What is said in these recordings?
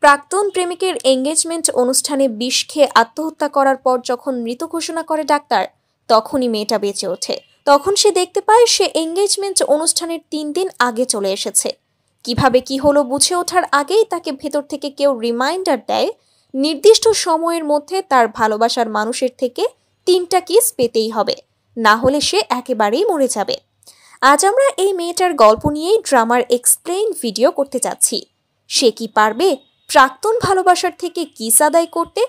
প্রাক্তন প্রেমিকের এঙ্গেজমেন্ট অনুষ্ঠানে বিষ খেয়ে আত্মহত্যা করার পর যখন মৃত ঘোষণা করে ডাক্তার, তখনই মেয়েটা বেঁচে ওঠে। তখন সে দেখতে পায় সে এঙ্গেজমেন্ট অনুষ্ঠানের 3 দিন আগে চলে এসেছে। কিভাবে কি হলো বুঝে ওঠার আগেই তাকে ভেতর থেকে কেউ রিমাইন্ডার দেয় নির্দিষ্ট সময়ের মধ্যে তার ভালোবাসার মানুষের থেকে 3টা কিস পেতেই হবে, না হলে সে একেবারেই মরে যাবে। আজ আমরা এই মেয়েটার গল্প নিয়েই ড্রামার এক্সপ্লেইন ভিডিও করতে যাচ্ছি। সে কি পারবে প্রাক্তন ভালোবাসার থেকে কিস আদায় করতে?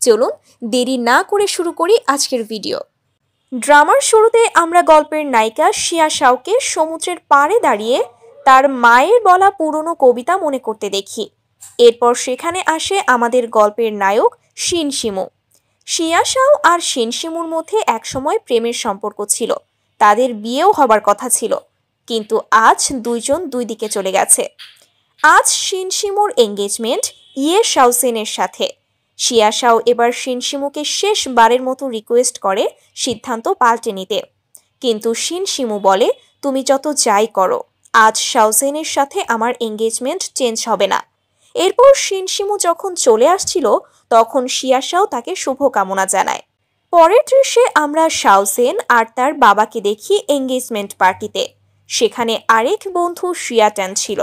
চলুন দেরি না করে শুরু করি আজকের ভিডিও। ড্রামার শুরুতে আমরা গল্পের নায়িকা শিয়া শাওকে সমুদ্রের পাড়ে দাঁড়িয়ে তার মায়ের বলা পুরনো কবিতা মনে করতে দেখি। এরপর সেখানে আসে আমাদের গল্পের নায়ক শিন শিমু। শিয়া শাও আর শিন শিমুর মধ্যে একসময় প্রেমের সম্পর্ক ছিল, তাদের বিয়েও হবার কথা ছিল, কিন্তু আজ দুইজন দুই দিকে চলে গেছে। আজ শিন শিমুর এঙ্গেজমেন্ট ইয়ে শাওসেনের সাথে। শিয়া শাও এবার শিন শিমুকে শেষবারের মতো রিকোয়েস্ট করে সিদ্ধান্ত পাল্টে নিতে, কিন্তু শিন শিমু বলে তুমি যত যাই করো, আজ শাওসেনের সাথে আমার এঙ্গেজমেন্ট চেঞ্জ হবে না। এরপর শিন শিমু যখন চলে আসছিল তখন শিয়া শাও তাকে শুভকামনা জানায়। পরের দৃশ্যে আমরা শাওসেন আর তার বাবাকে দেখি এঙ্গেজমেন্ট পার্টিতে। সেখানে আরেক বন্ধু শিয়া ট্যান ছিল।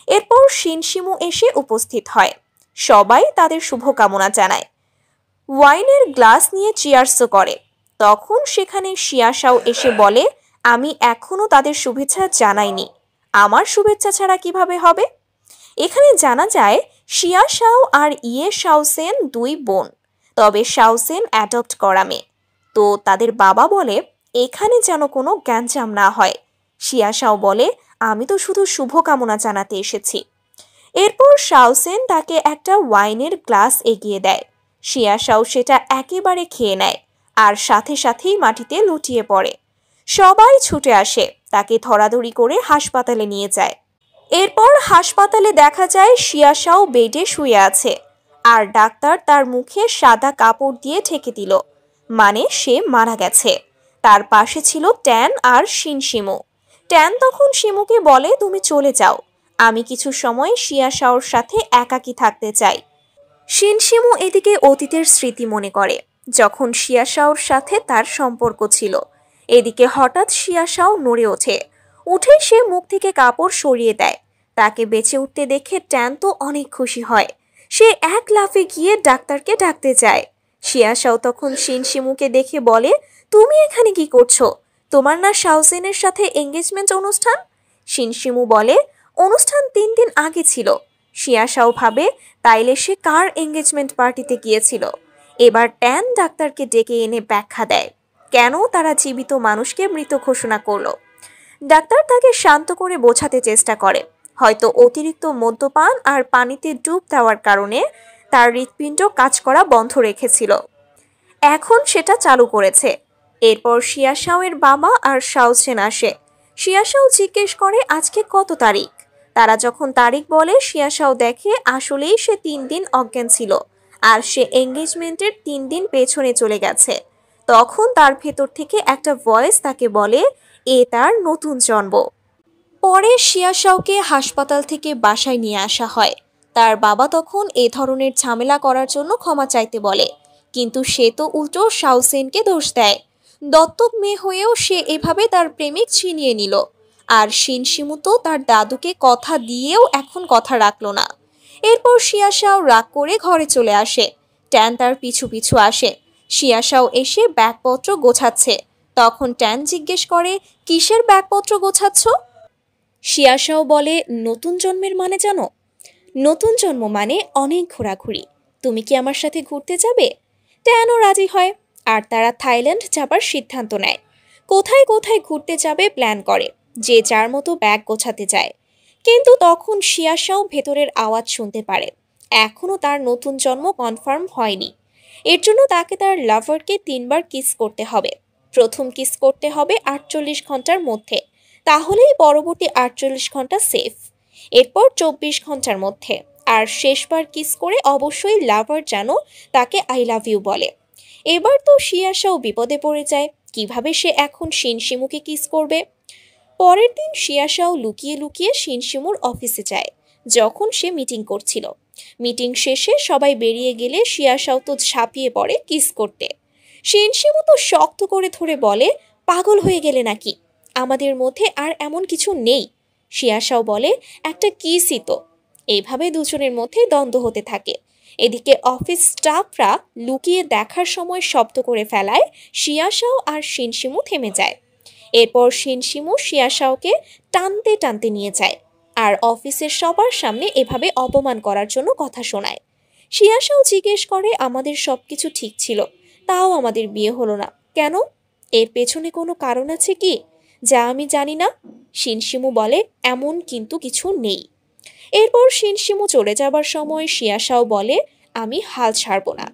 এরপর শিন শিমু এসে উপস্থিত হয়। সবাই তাদের শুভকামনা জানায়, ওয়াইনের গ্লাস নিয়ে চিয়ার্সও করে। তখন সেখানে শিয়া শাও এসে বলে আমি এখনো তাদের শুভেচ্ছা জানাইনি, আমার শুভেচ্ছা ছাড়া কিভাবে হবে? এখানে জানা যায় শিয়া শাও আর ইয়ে শাওসেন দুই বোন, তবে শাওসেন অ্যাডপ্ট করা মেয়ে। তো তাদের বাবা বলে এখানে যেন কোনো গ্যাঞ্জাম না হয়। শিয়া শাও বলে আমি তো শুধু শুভকামনা জানাতে এসেছি। এরপর শাওসেন তাকে একটা ওয়াইনের গ্লাস এগিয়ে দেয়। শিয়া শাও সেটা একেবারে খেয়ে নেয় আর সাথে সাথেই মাটিতে লুটিয়ে পড়ে। সবাই ছুটে আসে, তাকে ধরাধরি করে হাসপাতালে নিয়ে যায়। এরপর হাসপাতালে দেখা যায় শিয়া শাও বেডে শুয়ে আছে আর ডাক্তার তার মুখে সাদা কাপড় দিয়ে ঢেকে দিল, মানে সে মারা গেছে। তার পাশে ছিল ট্যান আর শিন শিমু। ট্যান তখন শিমুকে বলে তুমি চলে যাও, আমি কিছু সময় শিয়া শাওর সাথে একাকী থাকতে চাই। শিন শিমু এদিকে অতীতের স্মৃতি মনে করে যখন শিয়া শাওর সাথে তার সম্পর্ক ছিল। এদিকে হঠাৎ শিয়া শাও নড়ে ওঠে, উঠে সে মুখ থেকে কাপড় সরিয়ে দেয়। তাকে বেঁচে উঠতে দেখে ট্যান তো অনেক খুশি হয়। সে এক লাফে গিয়ে ডাক্তারকে ডাকতে চায়। শিয়া শাও তখন শিন শিমুকে দেখে বলে তুমি এখানে কি করছো? তোমার না শাওসেনের সাথে এঙ্গেজমেন্ট অনুষ্ঠান? শিন শিমু বলে অনুষ্ঠান 3 দিন আগে ছিল। শিয়া শাও ভাবে তাইলে সে কার এঙ্গেজমেন্ট পার্টিতে গিয়েছিল। এবার ট্যান ডাক্তারকে ডেকে এনে ব্যাখ্যা দেয় কেন তারা জীবিত মানুষকে মৃত ঘোষণা করলো। ডাক্তার তাকে শান্ত করে বোঝাতে চেষ্টা করে হয়তো অতিরিক্ত মদ্যপান আর পানিতে ডুব দেওয়ার কারণে তার হৃৎপিণ্ড কাজ করা বন্ধ রেখেছিল, এখন সেটা চালু করেছে। এরপর শিয়া শাওয়ের বাবা আর শাওসেন আসে। শিয়া শাও জিজ্ঞেস করে আজকে কত তারিখ। তারা যখন তারিখ বলে শিয়া শাও দেখে আসলেই সে 3 দিন অজ্ঞান ছিল আর সে এঙ্গেজমেন্টের 3 দিন পেছনে চলে গেছে। তখন তার ভেতর থেকে একটা ভয়েস তাকে বলে এ তার নতুন জন্ম। পরে শিয়া শাওকে হাসপাতাল থেকে বাসায় নিয়ে আসা হয়। তার বাবা তখন এ ধরনের ঝামেলা করার জন্য ক্ষমা চাইতে বলে, কিন্তু সে তো উল্টো শাওসেনকে দোষ দেয়। দত্তক মেয়ে হয়েও সে এভাবে তার প্রেমিক ছিনিয়ে নিল। আর শিন শিমু তো তার দাদুকে কথা দিয়েও এখন কথা রাখল না। এরপর শিয়া শাও রাগ করে ঘরে চলে আসে। ট্যান তার পিছু পিছু আসে। শিয়া শাও এসে ব্যাগপত্র গোছাচ্ছে। তখন ট্যান জিজ্ঞেস করে কিসের ব্যাগপত্র গোছাচ্ছ? শিয়া শাও বলে নতুন জন্মের মানে জানো? নতুন জন্ম মানে অনেক ঘোরাঘুরি। তুমি কি আমার সাথে ঘুরতে যাবে? ট্যানও রাজি হয় আর তারা থাইল্যান্ড যাবার সিদ্ধান্ত নেয়। কোথায় কোথায় ঘুরতে যাবে প্ল্যান করে, যে যার মতো ব্যাগ গোছাতে যায়। কিন্তু তখন শিয়া শাও ভেতরের আওয়াজ শুনতে পারে এখনও তার নতুন জন্ম কনফার্ম হয়নি। এর জন্য তাকে তার লাভারকে 3 বার কিস করতে হবে। প্রথম কিস করতে হবে 48 ঘন্টার মধ্যে, তাহলেই পরবর্তী 48 ঘন্টা সেফ। এরপর 24 ঘন্টার মধ্যে। আর শেষবার কিস করে অবশ্যই লাভার যেন তাকে আই লাভ ইউ বলে। এবার তো শিয়া শাও বিপদে পড়ে যায়, কিভাবে সে এখন শিন শিমুকে কিস করবে। পরের দিন শিয়া শাও লুকিয়ে লুকিয়ে শিন শিমুর অফিসে যায় যখন সে মিটিং করছিল। মিটিং শেষে সবাই বেরিয়ে গেলে শিয়াশাও তো ঝাঁপিয়ে পড়ে কিস করতে। শিনশিমু তো শক্ত করে ধরে বলে, পাগল হয়ে গেলে নাকি, আমাদের মধ্যে আর এমন কিছু নেই। শিয়াশাও বলে, একটা কিসই তো। এইভাবে দুজনের মধ্যে দ্বন্দ্ব হতে থাকে। এদিকে অফিস স্টাফরা লুকিয়ে দেখার সময় শব্দ করে ফেলায় শিয়াশাও আর শিনশিমু থেমে যায়। এরপর শিনশিমু শিয়াশাওকে টানতে টানতে নিয়ে যায় আর অফিসের সবার সামনে এভাবে অপমান করার জন্য কথা শোনায়। শিয়াশাও জিজ্ঞেস করে, আমাদের সবকিছু ঠিক ছিল, তাও আমাদের বিয়ে হলো না কেন? এর পেছনে কোনো কারণ আছে কি, যা আমি জানি না? শিনশিমু বলে, এমন কিন্তু কিছু নেই। এরপর শিনশিমু চলে যাবার সময় শিয়াশাও বলে, আমি হাল ছাড়ব না।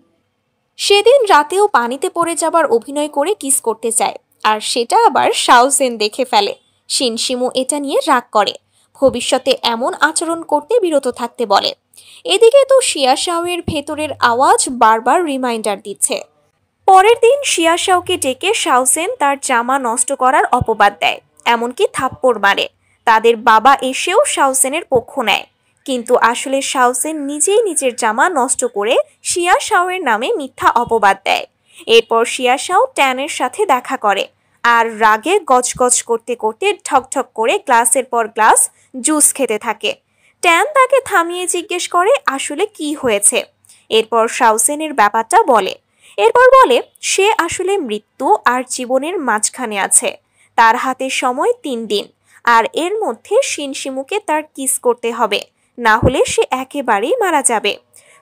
সেদিন রাতেও পানিতে পড়ে যাবার অভিনয় করে কিস করতে চায়, আর সেটা আবার শাওজেন দেখে ফেলে। শিনশিমু এটা নিয়ে রাগ করে, ভবিষ্যতে এমন আচরণ করতে বিরত থাকতে বলে। এদিকে তো শিয়াশাওয়ের ভেতরের আওয়াজ বারবার রিমাইন্ডার দিচ্ছে। পরের দিন শিয়াশাওকে ডেকে শাওজেন তার জামা নষ্ট করার অপবাদ দেয়, এমনকি থাপ্পড় মারে। তাদের বাবা এসেও শাওজেনের পক্ষ নেয়, কিন্তু আসলে শাওজেন নিজেই নিজের জামা নষ্ট করে শিয়াশাওয়ের নামে মিথ্যা অপবাদ দেয়। এরপর শিয়াশাও ট্যানের সাথে দেখা করে আর রাগে গজগজ করতে করতে ঠকঠক করে গ্লাসের পর গ্লাস জুস খেতে থাকে। ট্যান তাকে থামিয়ে জিজ্ঞেস করে আসলে কি হয়েছে। এরপর শাওজেনের ব্যাপারটা বলে। এরপর বলে সে আসলে মৃত্যু আর জীবনের মাঝখানে আছে। তার হাতে সময় 3 দিন, আর এর মধ্যে শিনশিমুকে তার কিস করতে হবে, না হলে সে একেবারেই মারা যাবে।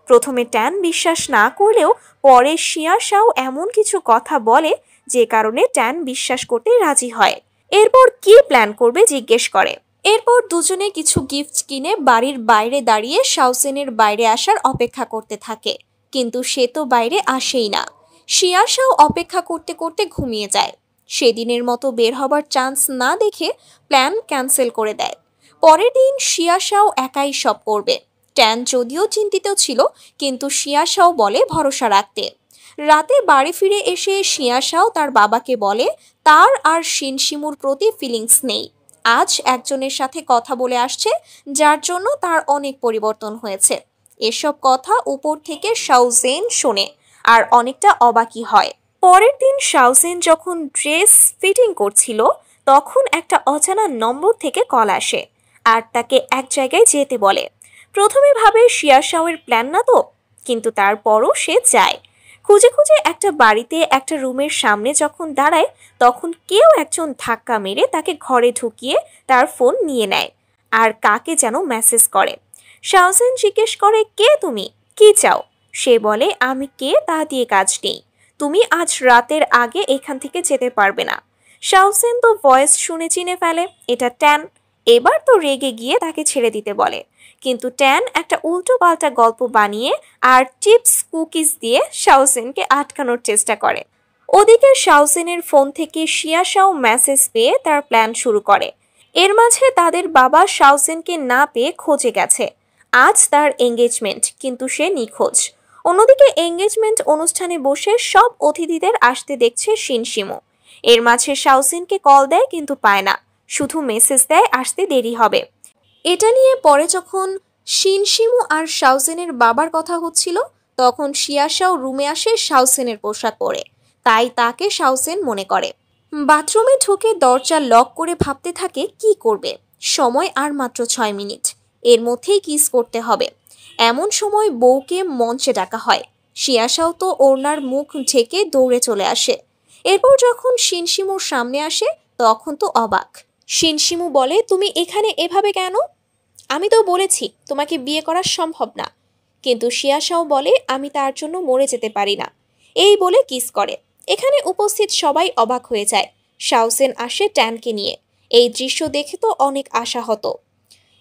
প্রথমে ট্যান বিশ্বাস না করলেও পরে শিয়াশাও এমন কিছু কথা বলে যে কারণে ট্যান বিশ্বাস করতে রাজি হয়। এরপর কি প্ল্যান করবে জিজ্ঞেস করে। এরপর দুজনে কিছু গিফট কিনে বাড়ির বাইরে দাঁড়িয়ে শাওজেনের বাইরে আসার অপেক্ষা করতে থাকে, কিন্তু সে তো বাইরে আসেই না। শিয়াশাও অপেক্ষা করতে করতে ঘুমিয়ে যায়। সেদিনের মতো বের হবার চান্স না দেখে প্ল্যান ক্যান্সেল করে দেয়। পরের দিন শিয়াশাও একাই সব করবে। ট্যান যদিও চিন্তিত ছিল, কিন্তু শিয়াশাও বলে ভরসা রাখতে। রাতে বাড়ি ফিরে এসে শিয়াশাও তার বাবাকে বলে তার আর শিনশিমুর প্রতি ফিলিংস নেই। আজ একজনের সাথে কথা বলে আসছে, যার জন্য তার অনেক পরিবর্তন হয়েছে। এসব কথা উপর থেকে শাওজেন শোনে আর অনেকটা অবাকই হয়। পরের দিন শাওজেন যখন ড্রেস ফিটিং করছিল, তখন একটা অজানা নম্বর থেকে কল আসে আর তাকে এক জায়গায় যেতে বলে। প্রথমে ভাবে শিয়াশাওয়ের প্ল্যান না তো, কিন্তু তারপরও সে যায়। খুঁজে খুঁজে একটা বাড়িতে একটা রুমের সামনে যখন দাঁড়ায়, তখন কেউ একজন ধাক্কা মেরে তাকে ঘরে ঢুকিয়ে তার ফোন নিয়ে নেয় আর কাকে যেন মেসেজ করে। শাওজেন জিজ্ঞেস করে, কে তুমি, কি চাও? সে বলে, আমি কে তা দিয়ে কাজ নেই, তুমি আজ রাতের আগে এখান থেকে যেতে পারবে না। শাওজেন তো ভয়েস শুনে চিনে ফেলে এটা ট্যান। এবার তো রেগে গিয়ে তাকে ছেড়ে দিতে বলে, কিন্তু ট্যান একটা উল্টো পাল্টা গল্প বানিয়ে আর চিপস কুকিজ দিয়ে শাওজেনকে আটকানোর চেষ্টা করে। ওদিকে শাওজেনের ফোন থেকে শিয়াশাও মেসেজ পেয়ে তার প্ল্যান শুরু করে। এর মাঝে তাদের বাবা শাওজেনকে না পেয়ে খোঁজে গেছে। আজ তার এঙ্গেজমেন্ট, কিন্তু সে নিখোঁজ। অন্যদিকে এঙ্গেজমেন্ট অনুষ্ঠানে বসে সব অতিথিদের আসতে দেখছে শিনশিমু। এর মাঝে শাওজেনকে কল দেয়, কিন্তু পায় না, শুধু মেসেজ দেয় আসতে দেরি হবে। এটা নিয়ে পরে যখন শিনশিমু আর শাওজেনের বাবার কথা হচ্ছিল, তখন শিয়াশাও রুমে আসে শাওজেনের পোশাক পরে, তাই তাকে শাওজেন মনে করে। বাথরুমে ঢুকে দরজা লক করে ভাবতে থাকে কি করবে। সময় আর মাত্র 6 মিনিট, এর মধ্যেই কিস করতে হবে। এমন সময় বউকে মঞ্চে ডাকা হয়। শিয়াশাও তো ওড়নার মুখ ঢেকে দৌড়ে চলে আসে। এরপর যখন শিনশিমুর সামনে আসে, তখন তো অবাক। শিনশিমু বলে, তুমি এখানে এভাবে কেন? আমি তো বলেছি তোমাকে বিয়ে করা সম্ভব না। কিন্তু শিয়াশাও বলে, আমি তার জন্য মরে যেতে পারি না। এই বলে কিস করে। এখানে উপস্থিত সবাই অবাক হয়ে যায়। শাওজেন আসে ট্যানকে নিয়ে। এই দৃশ্য দেখে তো অনেক আশাহত।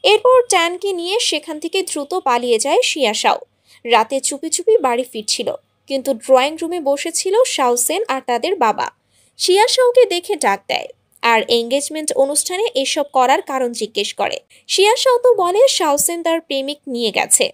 এরপর ট্যানকে নিয়ে সেখান থেকে দ্রুত পালিয়ে যায় শিয়াশাও। রাতে চুপি চুপি বাড়ি ফিরছিল, কিন্তু ড্রয়িং রুমে বসেছিল শাওজেন আর তাদের বাবা। শিয়াশাওকে দেখে ডাক দেয় আর এঙ্গেজমেন্ট অনুষ্ঠানে এসব করার কারণ জিজ্ঞেস করে। শিয়াশাও তো বলে শাওজেন তার প্রেমিক নিয়ে গেছে।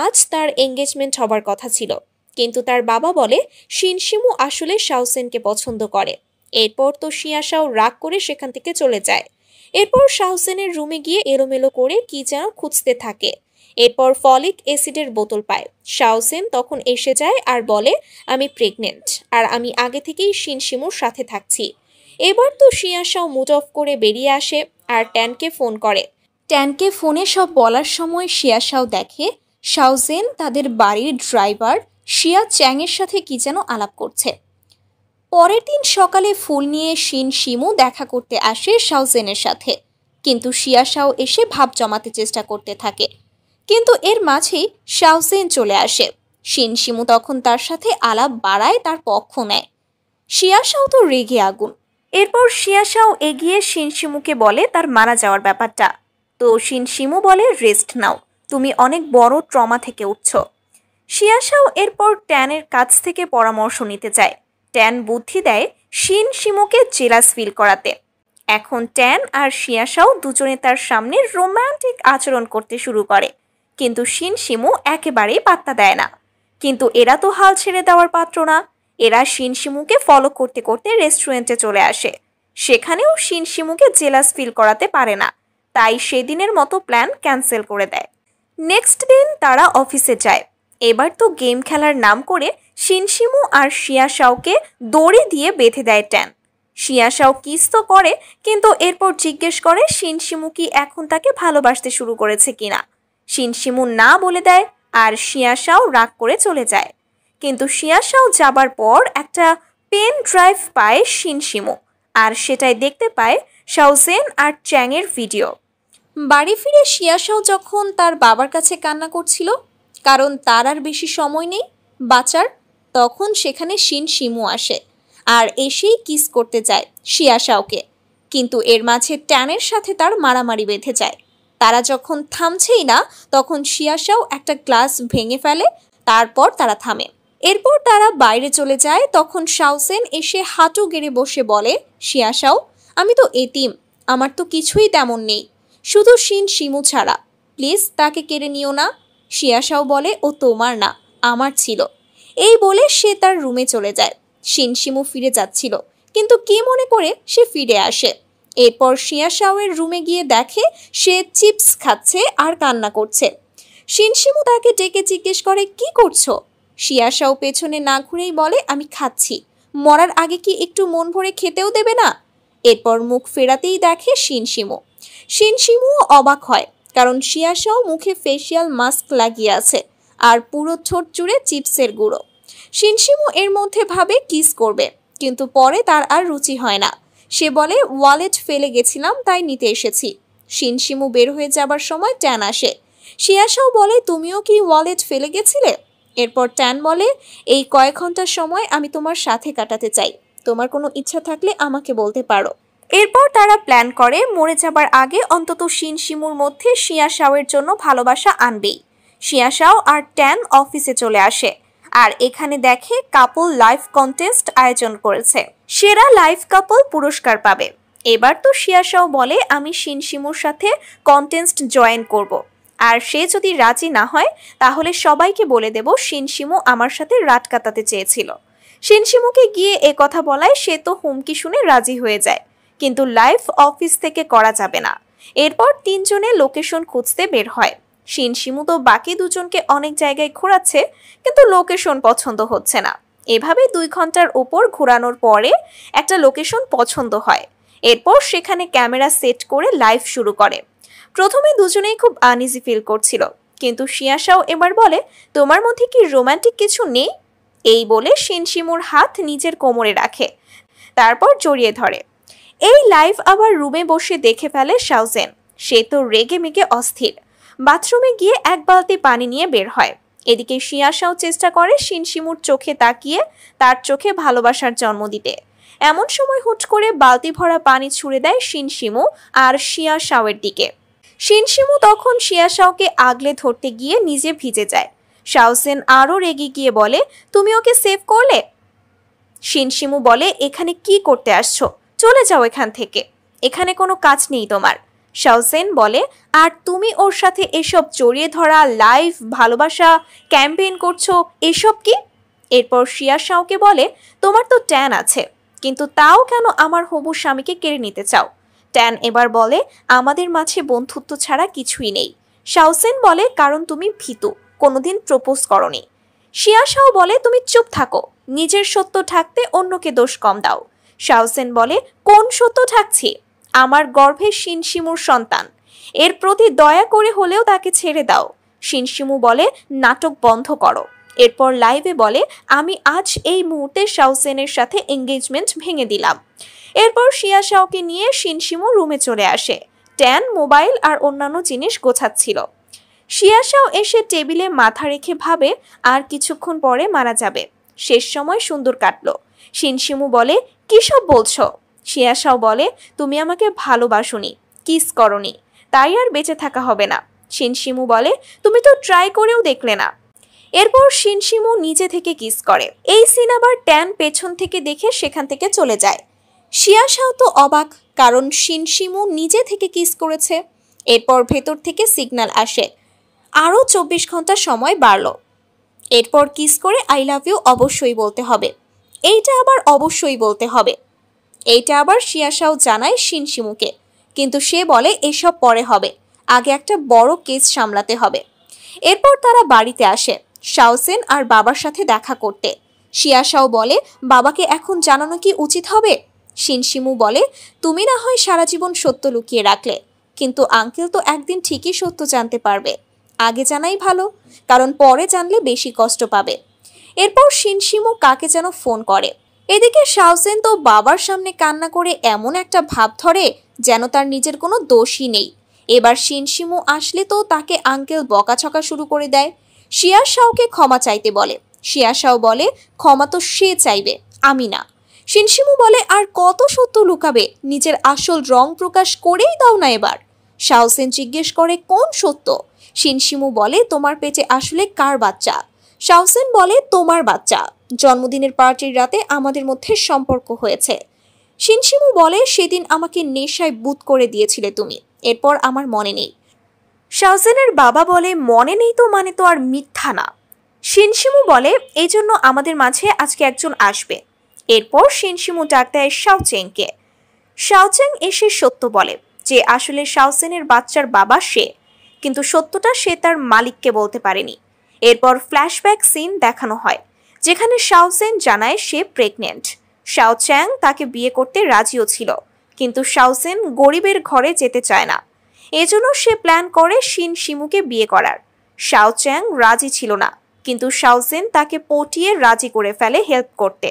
আজ তার এঙ্গেজমেন্ট হবার কথা ছিল, কিন্তু তার বাবা বলে শিনশিমু আসলে শাওজেনকে পছন্দ করে। এরপর তো শিয়াশাও রাগ করে সেখান থেকে চলে যায়। এরপর শাওজেনের রুমে গিয়ে এলোমেলো করে কি যেন খুঁজতে থাকে। এরপর ফলিক অ্যাসিডের বোতল পায়। শাওজেন তখন এসে যায় আর বলে, আমি প্রেগনেন্ট আর আমি আগে থেকেই শিনশিমুর সাথে থাকছি। এবার তো শিয়াশাও মুড অফ করে বেরিয়ে আসে আর ট্যানকে ফোন করে। ট্যানকে ফোনে সব বলার সময় শিয়াশাও দেখে শাওজেন তাদের বাড়ির ড্রাইভার শিয়া চ্যাংয়ের সাথে কি যেন আলাপ করছে। পরের দিন সকালে ফুল নিয়ে শিনশিমু দেখা করতে আসে শাওজেনের সাথে, কিন্তু শিয়াশাও এসে ভাব জমাতে চেষ্টা করতে থাকে। কিন্তু এর মাঝেই শাওজেন চলে আসে। শিনশিমু তখন তার সাথে আলাপ বাড়ায়, তার পক্ষ নেয়। শিয়াশাও তো রেগে আগুন। এরপর শিয়াশাও এগিয়ে শিনশিমুকে বলে তার মারা যাওয়ার ব্যাপারটা। তো শিনশিমু বলে, রেস্ট নাও, তুমি অনেক বড় ট্রমা থেকে উঠছ। শিয়াশাও এরপর ট্যানের কাছ থেকে পরামর্শ নিতে চায়। ট্যান বুদ্ধি দেয় শিনশিমুকে জেলাস ফিল করাতে। এখন ট্যান আর শিয়াশাও দুজনে তার সামনে রোম্যান্টিক আচরণ করতে শুরু করে, কিন্তু শিনশিমু একেবারেই পাত্তা দেয় না। কিন্তু এরা তো হাল ছেড়ে দেওয়ার পাত্র না। এরা শিনশিমুকে ফলো করতে করতে রেস্টুরেন্টে চলে আসে। সেখানেও শিনশিমুকে জেলাস ফিল করাতে পারে না, তাই সেদিনের মতো প্ল্যান ক্যান্সেল করে দেয়। নেক্সট দিন তারা অফিসে যায়। এবার তো গেম খেলার নাম করে শিনশিমু আর শিয়াশাওকে দড়ি দিয়ে বেঁধে দেয় ট্যান। শিয়াশাও কিস তো করে, কিন্তু এরপর জিজ্ঞেস করে শিনশিমু কি এখন তাকে ভালোবাসতে শুরু করেছে কিনা। শিনশিমু না বলে দেয় আর শিয়াশাও রাগ করে চলে যায়। কিন্তু শিয়াশাও যাবার পর একটা পেন ড্রাইভ পায় শিনশিমু, আর সেটাই দেখতে পায় শাওজেন আর চ্যাংয়ের ভিডিও। বাড়ি ফিরে শিয়াশাও যখন তার বাবার কাছে কান্না করছিল, কারণ তার আর বেশি সময় নেই বাঁচার, তখন সেখানে শিনশিমু আসে আর এসেই কিস করতে যায় শিয়াশাওকে। কিন্তু এর মাঝে ট্যানের সাথে তার মারামারি বেঁধে যায়। তারা যখন থামছেই না, তখন শিয়াশাও একটা গ্লাস ভেঙে ফেলে। তারপর তারা থামে। এরপর তারা বাইরে চলে যায়। তখন শাওজেন এসে হাঁটু গেড়ে বসে বলে, শিয়াশাও, আমি তো এতিম, আমার তো কিছুই তেমন নেই, শুধু শিনশিমু ছাড়া, প্লিজ তাকে কেড়ে নিও না। শিয়াশাও বলে, ও তোমার না, আমার ছিল। এই বলে সে তার রুমে চলে যায়। শিনশিমু ফিরে যাচ্ছিল, কিন্তু কি মনে করে সে ফিরে আসে। এরপর শিয়াশাওয়ের রুমে গিয়ে দেখে সে চিপস খাচ্ছে আর কান্না করছে। শিনশিমু তাকে ডেকে জিজ্ঞেস করে, কি করছো? শিয়াশাও পেছনে না ঘুরেই বলে, আমি খাচ্ছি, মরার আগে কি একটু মন ভরে খেতেও দেবে না? এরপর মুখ ফেরাতেই দেখে শিনশিমু। শিনশিমুও অবাক হয়, কারণ শিয়াশাও মুখে ফেসিয়াল মাস্ক লাগিয়ে আছে আর পুরো ঠোঁট জুড়ে চিপসের গুঁড়ো। শিনশিমু এর মধ্যে ভাবে কিস করবে, কিন্তু পরে তার আর রুচি হয় না। সে বলে, ওয়ালেট ফেলে গেছিলাম, তাই নিতে এসেছি। শিনশিমু বের হয়ে যাবার সময় ট্যান আসে। শিয়াশাও বলে, তুমিও কি ওয়ালেট ফেলে গেছিলে? এরপর ট্যান বলে, এই কয়েক ঘন্টার সময় আমি তোমার সাথে কাটাতে চাই, তোমার কোনো ইচ্ছা থাকলে আমাকে বলতে পারো। এরপর তারা প্ল্যান করে মরে যাবার আগে অন্তত শিনশিমুর মধ্যে শিয়াশাওয়ের জন্য ভালোবাসা আনবেই। শিয়াশাও আর ট্যান অফিসে চলে আসে আর এখানে দেখে কাপল লাইফ কন্টেস্ট আয়োজন করেছে। সেরা লাইফ কাপল পুরস্কার পাবে। এবার তো শিয়াশাও বলে, আমি শিনশিমুর সাথে কন্টেস্ট জয়েন করব, আর সে যদি রাজি না হয় তাহলে সবাইকে বলে দেব শিনশিমু আমার সাথে রাত কাটাতে চেয়েছিল। শিনশিমুকে গিয়ে এ কথা বলায় সে তো হুমকি শুনে রাজি হয়ে যায়, কিন্তু লাইভ অফিস থেকে করা যাবে না। এরপর তিনজনে লোকেশন খুঁজতে বের হয়। শিনশিমু তো বাকি দুজনকে অনেক জায়গায় ঘোরাচ্ছে, কিন্তু লোকেশন পছন্দ হচ্ছে না। এভাবে 2 ঘন্টার ওপর ঘোরানোর পরে একটা লোকেশন পছন্দ হয়। এরপর সেখানে ক্যামেরা সেট করে লাইভ শুরু করে। প্রথমে দুজনেই খুব আনইজি ফিল করছিল, কিন্তু শিয়াশাও এবার বলে, তোমার মধ্যে কি রোমান্টিক কিছু নেই? এই বলে শিনশিমুর হাত নিজের কোমরে রাখে, তারপর জড়িয়ে ধরে। এই লাইভ আবার রুমে বসে দেখে ফেলে শাওজেন। সে তো রেগে মেগে অস্থির। বাথরুমে গিয়ে 1 বালতি পানি নিয়ে বের হয়। এদিকে শিয়াশাও চেষ্টা করে শিনশিমুর চোখে তাকিয়ে তার চোখে ভালোবাসার জন্ম দিতে। এমন সময় হুট করে বালতি ভরা পানি ছুঁড়ে দেয় শিনশিমু আর শিয়াশাওয়ের দিকে। শিনশিমু তখন শিয়াশাওকে আগলে ধরতে গিয়ে নিজে ভিজে যায়। শাওজেন আরও রেগে গিয়ে বলে, তুমি ওকে সেভ করলে? শিনশিমু বলে, এখানে কি করতে আসছো? চলে যাও এখান থেকে, এখানে কোনো কাজ নেই তোমার। শাওজেন বলে, আর তুমি ওর সাথে এসব জড়িয়ে ধরা, লাইভ ভালোবাসা ক্যাম্পেইন করছো, এসব কি? এরপর শিয়াশাওকে বলে, তোমার তো ট্যান আছে, কিন্তু তাও কেন আমার হবু স্বামীকে কেড়ে নিতে চাও? ট্যান এবার বলে, আমাদের মাঝে বন্ধুত্ব ছাড়া কিছুই নেই, শাওসেন বলে কারণ তুমি ভীতু, কোনোদিন প্রপোজ করনি। শিয়াশাও বলে তুমি চুপ থাকো, নিজের সত্য ঢাকতে অন্যকে দোষ কম দাও। শাওসেন বলে কোন সত্য ঢাকছি? আমার গর্ভে শিনশিমুর সন্তান, এর প্রতি দয়া করে হলেও তাকে ছেড়ে দাও। শিনশিমু বলে নাটক বন্ধ করো। এরপর লাইভে বলে আমি আজ এই মুহূর্তে শাওসেনের সাথে এঙ্গেজমেন্ট ভেঙে দিলাম। এরপর শিয়াশাওকে নিয়ে শিনশিমু রুমে চলে আসে। ট্যান মোবাইল আর অন্যান্য জিনিস গোছাচ্ছিল। শিয়াশাও এসে টেবিলে মাথা রেখে ভাবে আর কিছুক্ষণ পরে মারা যাবে, শেষ সময় সুন্দর কাটলো। শিনশিমু বলে কি সব বলছো? শিয়াশাও বলে তুমি আমাকে ভালোবাসোনি, কিস করনি, তাই আর বেঁচে থাকা হবে না। শিনশিমু বলে তুমি তো ট্রাই করেও দেখলে না। এরপর শিনশিমু নিজে থেকে কিস করে। এই সিন আবার ট্যান পেছন থেকে দেখে সেখান থেকে চলে যায়। শিয়াশাও তো অবাক, কারণ শিনশিমু নিজে থেকে কিস করেছে। এরপর ভেতর থেকে সিগন্যাল আসে, আরও 24 ঘন্টা সময় বাড়ল। এরপর কিস করে আই লাভ ইউ অবশ্যই বলতে হবে। এইটা আবার অবশ্যই বলতে হবে। এইটা আবার শিয়াশাও জানায় শিনশিমুকে, কিন্তু সে বলে এসব পরে হবে, আগে একটা বড় কেস সামলাতে হবে। এরপর তারা বাড়িতে আসে শাওসেন আর বাবার সাথে দেখা করতে। শিয়াশাও বলে বাবাকে এখন জানানো কি উচিত হবে? শিনশিমু বলে তুমি না হয় সারা জীবন সত্য লুকিয়ে রাখলে, কিন্তু আঙ্কেল তো একদিন ঠিকই সত্য জানতে পারবে। আগে জানাই ভালো, কারণ পরে জানলে বেশি কষ্ট পাবে। এরপর শিনশিমু কাকে যেন ফোন করে। এদিকে শাওসেন তো বাবার সামনে কান্না করে এমন একটা ভাব ধরে যেন তার নিজের কোনো দোষই নেই। এবার শিনশিমু আসলে তো তাকে আঙ্কেল বকাছকা শুরু করে দেয়। শিয়াশাওকে ক্ষমা চাইতে বলে। শিয়াশাও বলে ক্ষমা তো সে চাইবে, আমি না। শিনশিমু বলে আর কত সত্য লুকাবে, নিজের আসল রং প্রকাশ করেই দাও না এবার। শাওসেন জিজ্ঞেস করে কোন সত্য? শিনশিমু বলে তোমার পেটে আসলে কার বাচ্চা? শাওসেন বলে তোমার বাচ্চা, জন্মদিনের পার্টির রাতে আমাদের মধ্যে সম্পর্ক হয়েছে। শিনশিমু বলে সেদিন আমাকে নেশায় বুত করে দিয়েছিলে তুমি, এরপর আমার মনে নেই। শাওসেনের বাবা বলে মনে নেই তো মানে তো আর মিথ্যা না। শিনশিমু বলে এই জন্য আমাদের মাঝে আজকে একজন আসবে। এরপর শিনশিমু ডাক দেয় শাওচেংকে। শাওচেং এসে সত্য বলে যে আসলে শাওসেনের বাচ্চার বাবা সে, কিন্তু সত্যটা সে তার মালিককে বলতে পারেনি। এরপর ফ্ল্যাশব্যাক সিন দেখানো হয়, যেখানে শাওসেন জানায় সে প্রেগনেন্ট। শাওচ্যাং তাকে বিয়ে করতে রাজিও ছিল, কিন্তু শাওসেন গরিবের ঘরে যেতে চায় না। এজন্য সে প্ল্যান করে শিনশিমুকে বিয়ে করার। শাওচ্যাং রাজি ছিল না, কিন্তু শাওসেন তাকে পটিয়ে রাজি করে ফেলে হেল্প করতে।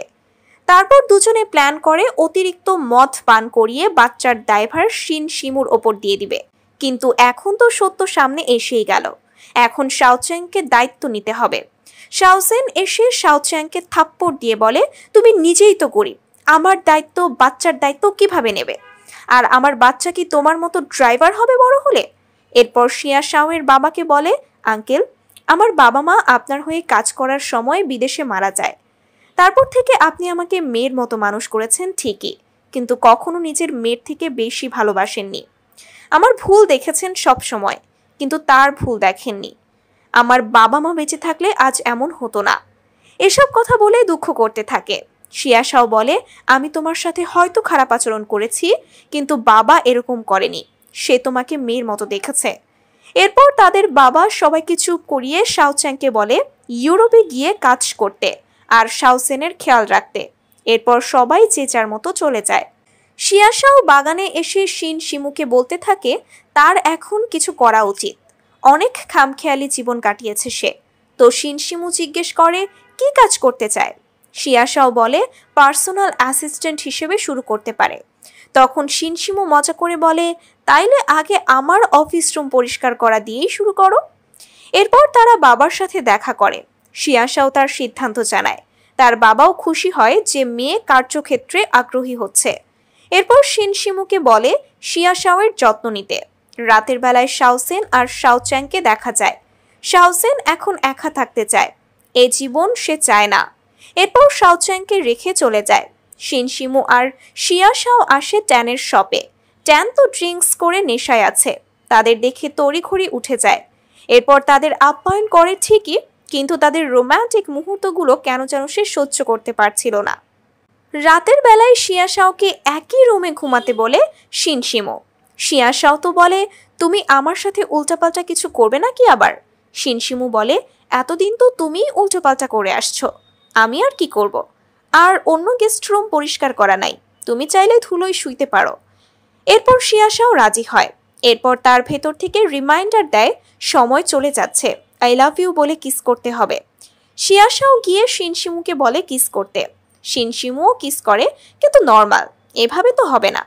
তারপর দুজনে প্ল্যান করে অতিরিক্ত মদ পান করিয়ে বাচ্চার দায়ভার শিনশিমুর ওপর দিয়ে দিবে। কিন্তু এখন তো সত্য সামনে এসেই গেল, এখন শাওচ্যাংকে দায়িত্ব নিতে হবে। শাওসেন এসে শাওচ্যাংকে থাপ্পড় দিয়ে বলে তুমি নিজেই তো গরিব, আমার দায়িত্ব বাচ্চার দায়িত্ব কিভাবে নেবে? আর আমার বাচ্চা কি তোমার মতো ড্রাইভার হবে বড় হলে? এরপর শিয়াশাওয়ের বাবাকে বলে আঙ্কেল, আমার বাবা মা আপনার হয়ে কাজ করার সময় বিদেশে মারা যায়। তারপর থেকে আপনি আমাকে মেয়ের মতো মানুষ করেছেন ঠিকই, কিন্তু কখনো নিজের মেয়ের থেকে বেশি ভালোবাসেননি। আমার ভুল দেখেছেন সব সময়, কিন্তু তার ভুল দেখেননি। আমার বাবা মা বেঁচে থাকলে আজ এমন হতো না। এসব কথা বলে দুঃখ করতে থাকে। শিয়াশাও বলে আমি তোমার সাথে হয়তো খারাপ আচরণ করেছি, কিন্তু বাবা এরকম করেনি, সে তোমাকে মেয়ের মতো দেখেছে। এরপর তাদের বাবা সবাইকে চুপ করিয়ে শাওচ্যাংকে বলে ইউরোপে গিয়ে কাজ করতে আর শাওসেনের খেয়াল রাখতে। এরপর সবাই যে যার মতো চলে যায়। শিয়াশাও বাগানে এসে শিনশিমুকে বলতে থাকে তার এখন কিছু করা উচিত, অনেক খামখেয়ালি জীবন কাটিয়েছে সে। তো শিনশিমু জিজ্ঞেস করে কি কাজ করতে চায়। শিয়াশাও বলে পার্সোনাল অ্যাসিস্ট্যান্ট হিসেবে শুরু করতে পারে। তখন শিনশিমু মজা করে বলে তাইলে আগে আমার অফিস রুম পরিষ্কার করা দিয়েই শুরু করো। এরপর তারা বাবার সাথে দেখা করে। শিয়াশাও তার সিদ্ধান্ত জানায়। তার বাবাও খুশি হয় যে মেয়ে কার্যক্ষেত্রে আগ্রহী হচ্ছে। এরপর শিনশিমুকে বলে শিয়াশাওয়ের যত্ন নিতে। রাতের বেলায় শাওসেন আর শাওচ্যাংকে দেখা যায়। শাওসেন এখন একা থাকতে চায়, এ জীবন সে চায় না। এরপর শাওচ্যাংকে রেখে চলে যায়। শিনশিমু আর শিয়াশাও আসে ট্যানের শপে। ট্যান তো ড্রিঙ্কস করে নেশায় আছে, তাদের দেখে তড়িঘড়ি উঠে যায়। এরপর তাদের আপ্যায়ন করে ঠিকই, কিন্তু তাদের রোম্যান্টিক মুহূর্তগুলো কেন যেন সে সহ্য করতে পারছিল না। রাতের বেলায় শিয়াশাওকে একই রুমে ঘুমাতে বলে শিনশিমু। শিয়াশাও তো বলে, তুমি আমার সাথে উল্টাপাল্টা কিছু করবে না কি আবার? শিনশিমু বলে, এতদিন তো তুমিই উল্টোপাল্টা করে আসছো, আমি আর কি করব? আর অন্য গেস্ট রুম পরিষ্কার করা নাই, তুমি চাইলে ধুলোয় শুইতে পারো। এরপর শিয়াশাও রাজি হয়। এরপর তার ভেতর থেকে রিমাইন্ডার দেয় সময় চলে যাচ্ছে, আই লাভ ইউ বলে কিস করতে হবে। শিয়াশাও গিয়ে শিনশিমুকে বলে কিস করতে। শিনশিমুও কিস করে, কিন্তু নর্মাল, এভাবে তো হবে না।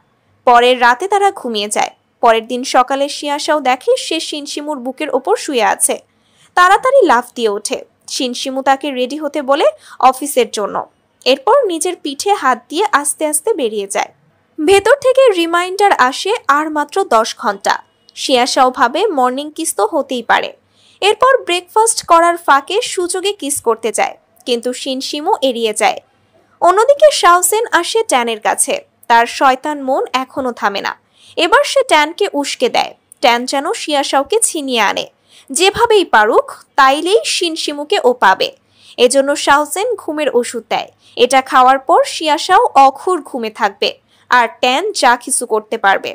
পরের রাতে তারা ঘুমিয়ে যায়। পরের দিন সকালে শিয়াশাও দেখে সে শিনশিমুর বুকের ওপর শুয়ে আছে। তাড়াতাড়ি লাফ দিয়ে ওঠে। শিনশিমু তাকে রেডি হতে বলে অফিসের জন্য। এরপর নিজের পিঠে হাত দিয়ে আস্তে আস্তে বেরিয়ে যায়। ভেতর থেকে রিমাইন্ডার আসে আর মাত্র 10 ঘন্টা। শিয়াশাও ভাবে মর্নিং কিস তো হতেই পারে। এরপর ব্রেকফাস্ট করার ফাঁকে সুযোগে কিস করতে যায়, কিন্তু শিনশিমু এড়িয়ে যায়। অন্যদিকে শাওসেন আসে ট্যানের কাছে। তার শয়তান মন এখনো থামে না। এবার সে ট্যানকে উস্কে দেয়। ট্যান যেন শিয়াশাওকে ছিনিয়ে আনে। যেভাবেই পারুক তাইলেই শিনশিমুকে ও পাবে। এজন্য শাওসেন ঘুমের ওষুধ দেয়। এটা খাওয়ার পর শিয়াশাও অখুর ঘুমে থাকবে, আর ট্যান যা কিছু করতে পারবে।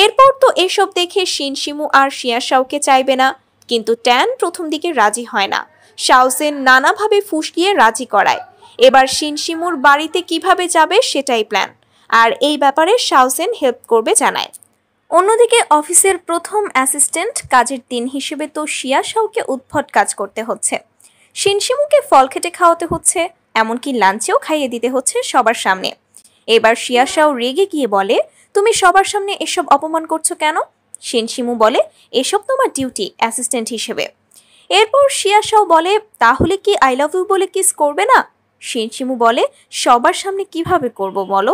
এরপর তো এসব দেখে শিনশিমু আর শিয়াশাওকে চাইবে না, কিন্তু ট্যান প্রথম দিকে রাজি হয় না। শাওসেন নানাভাবে ফুসলিয়ে রাজি করায়। এবার শিনশিমুর বাড়িতে কিভাবে যাবে সেটাই প্ল্যান, আর এই ব্যাপারে শাওসেন হেল্প করবে জানায়। অন্যদিকে অফিসের প্রথম অ্যাসিস্ট্যান্ট কাজের দিন হিসেবে তো শিয়াশাওকে উদ্ভট কাজ করতে হচ্ছে। শিনশিমুকে ফল খেটে খাওয়াতে হচ্ছে, এমনকি লাঞ্চেও খাইয়ে দিতে হচ্ছে সবার সামনে। এবার শিয়াশাও রেগে গিয়ে বলে, তুমি সবার সামনে এসব অপমান করছো কেন? শিনশিমু বলে, এসব তোমার ডিউটি অ্যাসিস্ট্যান্ট হিসেবে। এরপর শিয়াশাও বলে, তাহলে কি আই লাভ ইউ বলে কিস করবে না? শিনশিমু বলে, সবার সামনে কিভাবে করব বলো?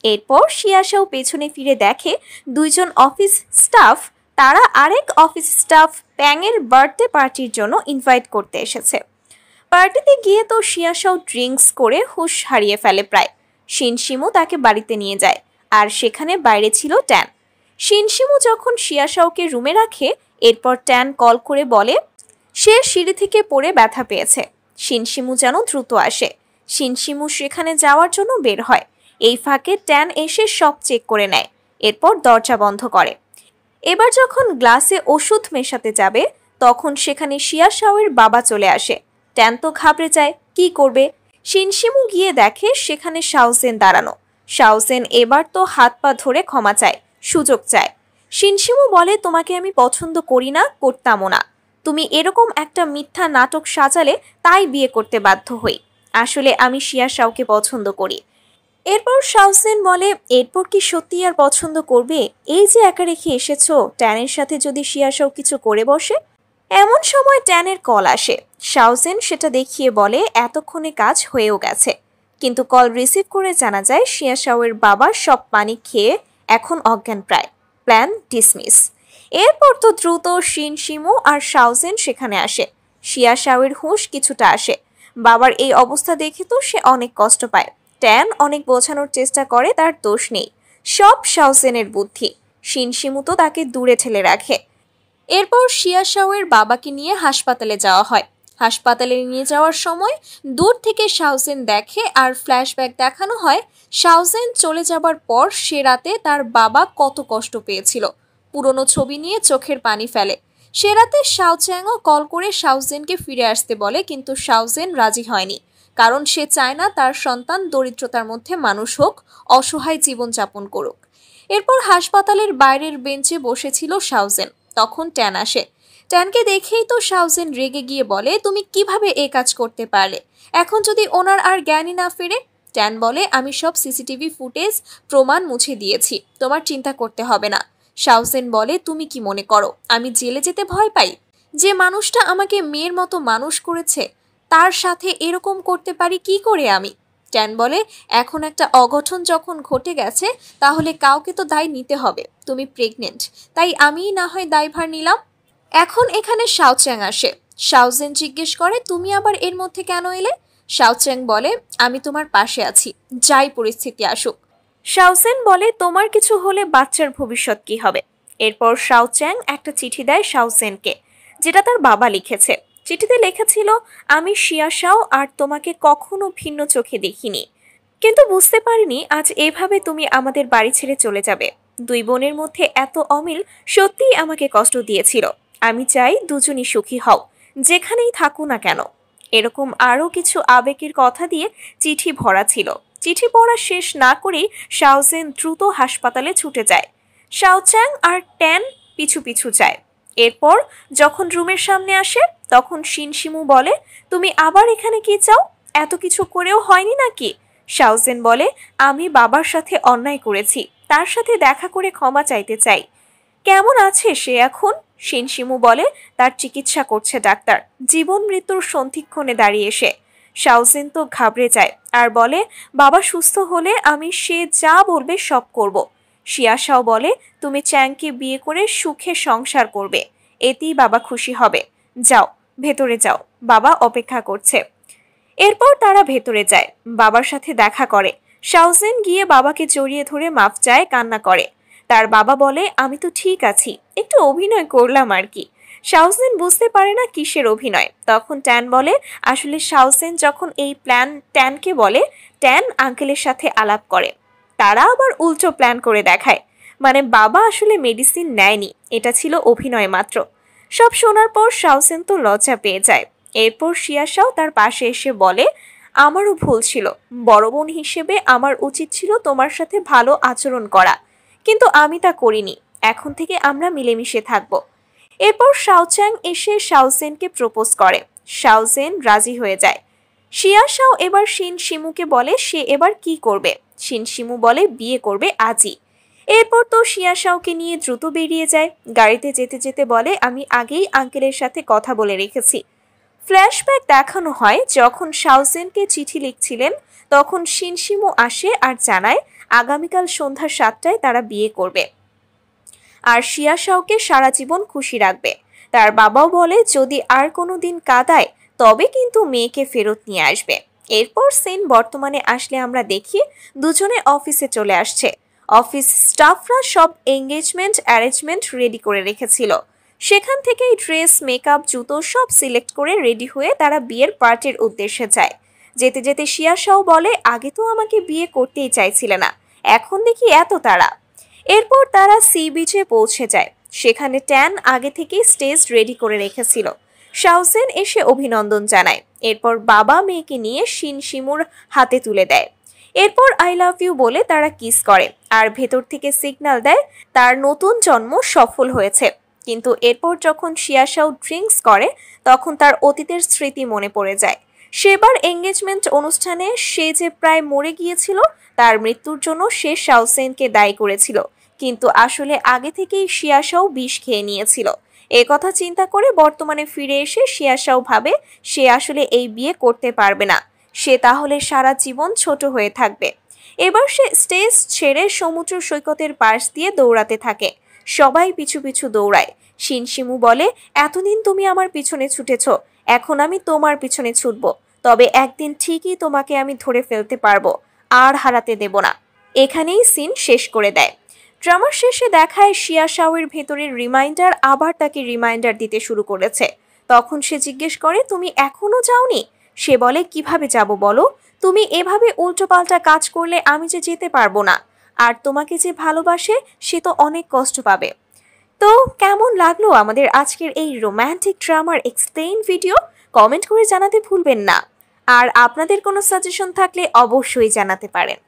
এরপর শিয়াশাও পেছনে ফিরে দেখে দুইজন অফিস স্টাফ, তারা আরেক অফিস স্টাফ প্যাংয়ের বার্থডে পার্টির জন্য ইনভাইট করতে এসেছে। পার্টিতে গিয়ে তো শিয়াশাও ড্রিঙ্কস করে হুঁশ হারিয়ে ফেলে প্রায়। শিনশিমু তাকে বাড়িতে নিয়ে যায়, আর সেখানে বাইরে ছিল ট্যান। শিনশিমু যখন শিয়াশাওকে রুমে রাখে, এরপর ট্যান কল করে বলে সে সিঁড়ি থেকে পড়ে ব্যথা পেয়েছে। শিনশিমু যেন দ্রুত আসে। শিনশিমু সেখানে যাওয়ার জন্য বের হয়। এই ফাঁকে ট্যান এসে সব চেক করে নেয়, এরপর দরজা বন্ধ করে। এবার যখন গ্লাসে ওষুধ মেশাতে যাবে, তখন সেখানে শিয়াশাওয়ের বাবা চলে আসে। ট্যান তো ঘাবড়ে যায়, কি করবে? শিনশিমু গিয়ে দেখে সেখানে শাওসেন দাঁড়ানো। শাওসেন এবার তো হাত পা ধরে ক্ষমা চায়, সুযোগ চায়। শিনশিমু বলে, তোমাকে আমি পছন্দ করি না, করতামও না। তুমি এরকম একটা মিথ্যা নাটক সাজালে তাই বিয়ে করতে বাধ্য হই। আসলে আমি শিয়াশাওকে পছন্দ করি। এরপর শাওসেন বলে, এরপর কি সত্যি আর পছন্দ করবে? এই যে একা রেখে এসেছো, ট্যানের সাথে যদি শিয়াশাও কিছু করে বসে? এমন সময় ট্যানের কল আসে। শাওসেন সেটা দেখিয়ে বলে এতক্ষণে কাজ হয়েও গেছে, কিন্তু কল রিসিভ করে জানা যায় শিয়াশাওয়ের বাবা সব পানি খেয়ে এখন অজ্ঞান প্রায়। Plan dismiss. এরপর তো দ্রুত শিনশিমু আর শাওসেন সেখানে আসে। শিয়াশাওয়ের হুঁশ কিছুটা আসে। বাবার এই অবস্থা দেখে তো সে অনেক কষ্ট পায়। ট্যান অনেক বোঝানোর চেষ্টা করে তার দোষ নেই, সব শাওসেনের বুদ্ধি। শিনশিমু তো তাকে দূরে ঠেলে রাখে। এরপর শিয়াশাওয়ের বাবাকে নিয়ে হাসপাতালে যাওয়া হয়। হাসপাতালে নিয়ে যাওয়ার সময় দূর থেকে শাওসেন দেখে আর ফ্ল্যাশব্যাক দেখানো হয় শাওসেন চলে যাবার পর সে রাতে তার বাবা কত কষ্ট পেয়েছিল। পুরনো ছবি নিয়ে চোখের পানি ফেলে। সে রাতে শাওচ্যাংও কল করে শাওসেনকে ফিরে আসতে বলে, কিন্তু শাওসেন রাজি হয়নি, কারণ সে চায় না তার সন্তান দরিদ্রতার মধ্যে মানুষ হোক, অসহায় জীবনযাপন করুক। এরপর হাসপাতালের বাইরের বেঞ্চে বসেছিল শাওসেন। তখন ট্যান আসে। ট্যানকে দেখেই তো শাওসেন রেগে গিয়ে বলে, তুমি কিভাবে এ কাজ করতে পারলে? এখন যদি ওনার আর জ্ঞানই না ফিরে? ট্যান বলে, আমি সব সিসিটিভি ফুটেজ প্রমাণ মুছে দিয়েছি, তোমার চিন্তা করতে হবে না। শাওসেন বলে, তুমি কি মনে করো আমি জেলে যেতে ভয় পাই? যে মানুষটা আমাকে মেয়ের মতো মানুষ করেছে, তার সাথে এরকম করতে পারি কি করে আমি? ট্যান বলে, এখন একটা অঘটন যখন ঘটে গেছে, তাহলে কাউকে তো দায় নিতে হবে। তুমি প্রেগনেন্ট, তাই আমিই না হয় দায়ভার নিলাম। এখন এখানে শাওচ্যাং আসে। শাওসেন জিজ্ঞেস করে, তুমি আবার এর মধ্যে কেন এলে? শাওচ্যাং বলে, আমি তোমার পাশে আছি, যাই পরিস্থিতি আসুক। শাওসেন বলে, তোমার কিছু হলে বাচ্চার ভবিষ্যৎ কি হবে? এরপর শাওচ্যাং একটা চিঠি দেয় শাওসেনকে, যেটা তার বাবা লিখেছে। চিঠিতে লেখা ছিল, আমি শিয়াশাও আর তোমাকে কখনো ভিন্ন চোখে দেখিনি, কিন্তু বুঝতে পারিনি আজ এভাবে তুমি আমাদের বাড়ি ছেড়ে চলে যাবে। দুই বোনের মধ্যে এত অমিল সত্যিই আমাকে কষ্ট দিয়েছিল। আমি চাই দুজনই সুখী হও, যেখানেই থাকো না কেন। এরকম আরও কিছু আবেগের কথা দিয়ে চিঠি ভরা ছিল। চিঠি পড়া শেষ না করেই শাওজেন দ্রুত হাসপাতালে ছুটে যায়। শাওচ্যাং আর ট্যান পিছু পিছু যায়। এরপর যখন রুমের সামনে আসে তখন শিনশিমু বলে, তুমি আবার এখানে কি চাও? এত কিছু করেও হয়নি নাকি? শাওজেন বলে, আমি বাবার সাথে অন্যায় করেছি, তার সাথে দেখা করে ক্ষমা চাইতে চাই। কেমন আছে সে এখন? শিনশিমু বলে, তার চিকিৎসা করছে ডাক্তার, জীবন মৃত্যুর সন্ধিক্ষণে দাঁড়িয়ে সে। শাওজেন তো ঘাবড়ে যায় আর বলে, বাবা সুস্থ হলে আমি সে যা বলবে সব করব। শিয়াশাও বলে, তুমি চ্যাংকে বিয়ে করে সুখে সংসার করবে, এতেই বাবা খুশি হবে। যাও, ভেতরে যাও, বাবা অপেক্ষা করছে। এরপর তারা ভেতরে যায়, বাবার সাথে দেখা করে। শাওজেন গিয়ে বাবাকে জড়িয়ে ধরে মাফ চায়, কান্না করে। তার বাবা বলে, আমি তো ঠিক আছি, একটু অভিনয় করলাম আর কি। শাওজেন বুঝতে পারে না কিসের অভিনয়। তখন ট্যান বলে, আসলে শাওজেন যখন এই প্ল্যান ট্যানকে বলে, ট্যান আঙ্কেলের সাথে আলাপ করে। তারা আবার উল্টো প্ল্যান করে দেখায়, মানে বাবা আসলে মেডিসিন নেয়নি, এটা ছিল অভিনয় মাত্র। সব শোনার পর শাওজেন তো লজ্জা পেয়ে যায়। এরপর শিয়াশাও তার পাশে এসে বলে, আমারও ভুল ছিল, বড় বোন হিসেবে আমার উচিত ছিল তোমার সাথে ভালো আচরণ করা, কিন্তু আমি তা করিনি। এখন থেকে আমরা মিলেমিশে থাকব। এরপর শাওচ্যাং এসে শাওজেনকে প্রপোজ করে। শাওজেন রাজি হয়ে যায়। শিয়াশাও এবার শিনশিমুকে বলে সে এবার কি করবে। শিনশিমু বলে বিয়ে করবে আজই। এরপর তো শিয়াশাওকে নিয়ে দ্রুত বেরিয়ে যায়। গাড়িতে যেতে যেতে বলে, আমি আগেই আঙ্কেলের সাথে কথা বলে রেখেছি। ফ্ল্যাশব্যাক দেখানো হয়, যখন শাওজেনকে চিঠি লিখছিলেন তখন শিনশিমু আসে আর জানায় আগামীকাল সন্ধ্যা 7টায় তারা বিয়ে করবে আর শিয়াশাওকে সারা জীবন খুশি রাখবে। তার বাবাও বলে, যদি আর কোনো দিন কাঁদায় তবে কিন্তু মেয়েকে ফেরত নিয়ে আসবে। এরপর সিন বর্তমানে আসলে আমরা দেখি দুজনে অফিসে চলে আসছে। অফিস স্টাফরা সব এঙ্গেজমেন্ট অ্যারেঞ্জমেন্ট রেডি করে রেখেছিল। সেখান থেকেই ড্রেস, মেকআপ, জুতো সব সিলেক্ট করে রেডি হয়ে তারা বিয়ের পার্টির উদ্দেশ্যে যায়। যেতে যেতে শিয়াশাও বলে, আগে তো আমাকে বিয়ে করতেই চাইছিলে না, এখন দেখি এত তাড়া। এরপর তারা সি বিচে পৌঁছে যায়। সেখানে ট্যান আগে থেকেই স্টেজ রেডি করে রেখেছিল। শাওজেন এসে অভিনন্দন জানায়। এরপর বাবা মেয়েকে নিয়ে শিনশিমুর হাতে তুলে দেয়। এরপর আই লাভ ইউ বলে তারা কিস করে আর ভেতর থেকে সিগন্যাল দেয় তার নতুন জন্ম সফল হয়েছে। কিন্তু এরপর যখন শিয়াশাও ড্রিঙ্কস করে তখন তার অতীতের স্মৃতি মনে পড়ে যায়। সেবার এঙ্গেজমেন্ট অনুষ্ঠানে সে যে প্রায় মরে গিয়েছিল, তার মৃত্যুর জন্য সে শাওজেনকে দায়ী করেছিল, কিন্তু আসলে আগে থেকেই শিয়াশাও বিষ খেয়ে নিয়েছিল। কথা চিন্তা করে বর্তমানে ফিরে এসে শিয়াশাও ভাবে সে আসলে এই বিয়ে করতে পারবে না, সে তাহলে সারা জীবন ছোট হয়ে থাকবে। এবার সে স্টেজ ছেড়ে সমুদ্র সৈকতের পাশ দিয়ে দৌড়াতে থাকে। সবাই পিছু পিছু দৌড়ায়। শিনশিমু বলে, এতদিন তুমি আমার পিছনে ছুটেছ, এখন আমি তোমার পিছনে ছুটব, তবে একদিন ঠিকই তোমাকে আমি ধরে ফেলতে পারবো, আর হারাতে দেব না। এখানেই সিন শেষ করে দেয়। ড্রামার শেষে দেখায় শিয়াশাওয়ের ভেতরের রিমাইন্ডার আবার তাকে রিমাইন্ডার দিতে শুরু করেছে। তখন সে জিজ্ঞেস করে, তুমি এখনো যাওনি? সে বলে, কিভাবে যাব বলো? তুমি এভাবে উল্টোপাল্টা কাজ করলে আমি যে যেতে পারবো না, আর তোমাকে যে ভালোবাসে সে তো অনেক কষ্ট পাবে। তো কেমন লাগলো আমাদের আজকের এই রোম্যান্টিক ড্রামার এক্সপ্লেইন ভিডিও? কমেন্ট করে জানাতে ভুলবেন না। আর আপনাদের কোনো সাজেশন থাকলে অবশ্যই জানাতে পারেন।